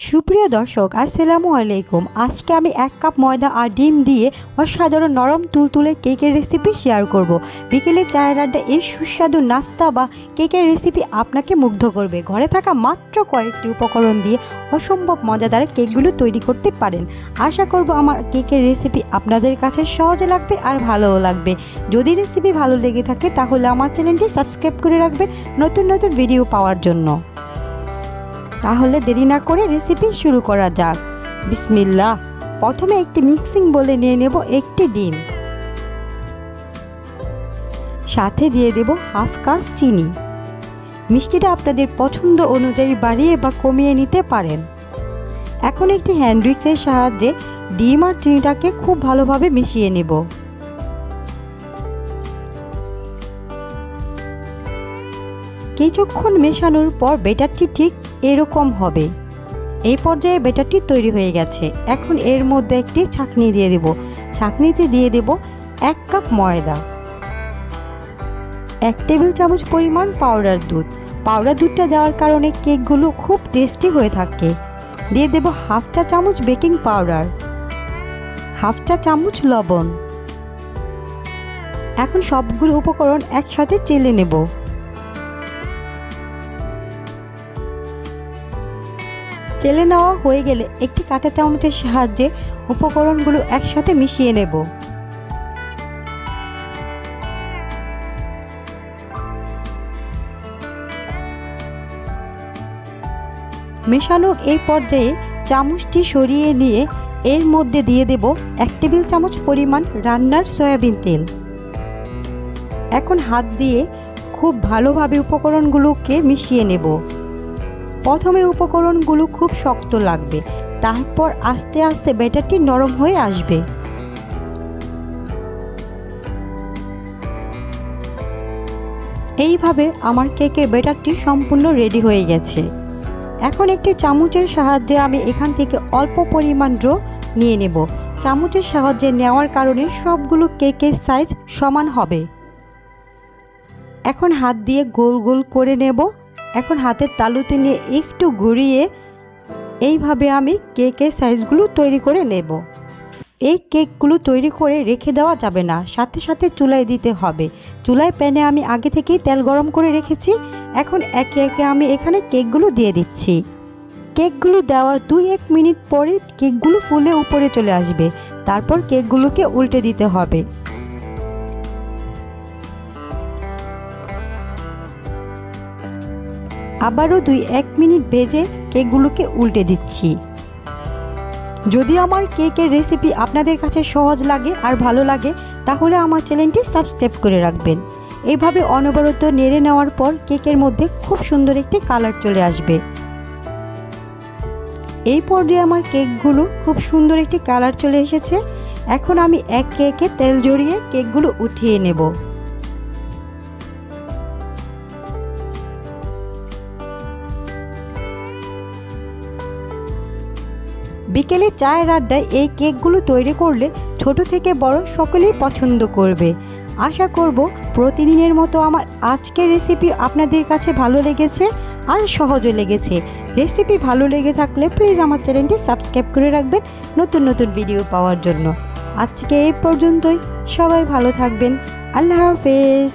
সুপ্রিয় দর্শক, আসসালামু আলাইকুম। আজকে আমি 1 কাপ ময়দা আর ডিম দিয়ে অসাধারণ নরম তুলতুলে কেকের রেসিপি শেয়ার করব। বিকেলে চায়ের আড্ডা এই সুস্বাদু নাস্তা বা কেকের রেসিপি আপনাকে মুগ্ধ করবে। ঘরে থাকা মাত্র কয়েকটি উপকরণ দিয়ে অসম্ভব মজাদার কেকগুলো তৈরি করতে পারেন। আশা করব আমার কেকের রেসিপি আপনাদের কাছে সহজে লাগবে আর ভালোও লাগবে। যদি রেসিপি ভালো লেগে থাকে তাহলে আমার চ্যানেলটি সাবস্ক্রাইব করে রাখবেন নতুন নতুন ভিডিও পাওয়ার জন্য। তাহলে দেরি না করে রেসিপি শুরু করা যাক। বিসমিল্লাহ। প্রথমে একটি মিক্সিং বোলে নিয়ে নেব একটি ডিম, সাথে দিয়ে দেব হাফ কাপ চিনি। মিষ্টিটা আপনাদের পছন্দ অনুযায়ী বাড়িয়ে বা কমিয়ে নিতে পারেন। এখন একটি হ্যান্ড উইক্সের সাহায্যে ডিম আর চিনিটাকে খুব ভালোভাবে মিশিয়ে নেব। কিছুক্ষণ মেশানোর পর ব্যাটারটি ঠিক এরকম হবে। এই পর্যায়ে ব্যাটারটি তৈরি হয়ে গেছে। এখন এর মধ্যে একটি ছাঁকনি দিয়ে দেব। ছাঁকনিতে দিয়ে দেব 1 কাপ ময়দা, 1 টেবিল চামচ পরিমাণ পাউডার দুধ। পাউডার দুধটা দেওয়ার কারণে কেকগুলো খুব টেস্টি হয়ে থাকে। দিয়ে দেব হাফ চা চামচ বেকিং পাউডার, হাফ চা চামচ লবণ। এখন সবগুলো উপকরণ একসাথে চেলে নেব। চেলে নেওয়া হয়ে গেলে একটি কাঁটা চামচের সাহায্যে উপকরণগুলো একসাথে মিশিয়ে নেব। মেশানোর এই পর্যায়ে চামচটি সরিয়ে নিয়ে এর মধ্যে দিয়ে দেব 1 টেবিল চামচ পরিমাণ রান্নার সয়াবিন তেল। এখন হাত দিয়ে খুব ভালোভাবে উপকরণগুলোকে মিশিয়ে নেব। প্রথমে উপকরণগুলো খুব শক্ত লাগবে, তারপর আস্তে আস্তে ব্যাটারটি নরম হয়ে আসবে। এইভাবে আমার কেকের ব্যাটারটি সম্পূর্ণ রেডি হয়ে গেছে। এখন একটি চামচের সাহায্যে আমি এখান থেকে অল্প পরিমাণ ডো নিয়ে নেব। চামচের সাহায্যে নেওয়ার কারণে সবগুলো কেকের সাইজ সমান হবে। এখন হাত দিয়ে গোল গোল করে নেব। এখন হাতের তালুতে নিয়ে একটু ঘুরিয়ে এইভাবে আমি কেকের সাইজগুলো তৈরি করে নেব। এই কেকগুলো তৈরি করে রেখে দেওয়া যাবে না, সাথে সাথে চুলায় দিতে হবে। চুলায় প্যানে আমি আগে থেকেই তেল গরম করে রেখেছি। এখন একে একে আমি এখানে কেকগুলো দিয়ে দিচ্ছি। কেকগুলো দেওয়ার 2-1 মিনিট পরে কেকগুলো ফুলে উপরে চলে আসবে। তারপর কেকগুলোকে উল্টে দিতে হবে। আবারও 2-1 মিনিট ভেজে কেকগুলোকে উল্টে দিচ্ছি। যদি আমার কেকের রেসিপি আপনাদের কাছে সহজ লাগে আর ভালো লাগে তাহলে আমার চ্যানেলটি সাবস্ক্রাইব করে রাখবেন। এইভাবে অনবরত নেড়ে নেওয়ার পর কেকের মধ্যে খুব সুন্দর একটি কালার চলে আসবে। এই পর্যায়ে আমার কেকগুলো খুব সুন্দর একটি কালার চলে এসেছে। এখন আমি একে একে তেল জড়িয়ে কেকগুলো উঠিয়ে নেব। বিকেলে চায়ের আড্ডায় এই কেকগুলো তৈরি করলে ছোট থেকে বড় সকলেই পছন্দ করবে। আশা করব প্রতিদিনের মতো আমার আজকের রেসিপি আপনাদের কাছে ভালো লেগেছে আর সহজও লেগেছে। রেসিপি ভালো লেগে থাকলে প্লিজ আমার চ্যানেলটি সাবস্ক্রাইব করে রাখবেন নতুন নতুন ভিডিও পাওয়ার জন্য। আজকে এই পর্যন্তই। সবাই ভালো থাকবেন। আল্লাহ হাফেজ।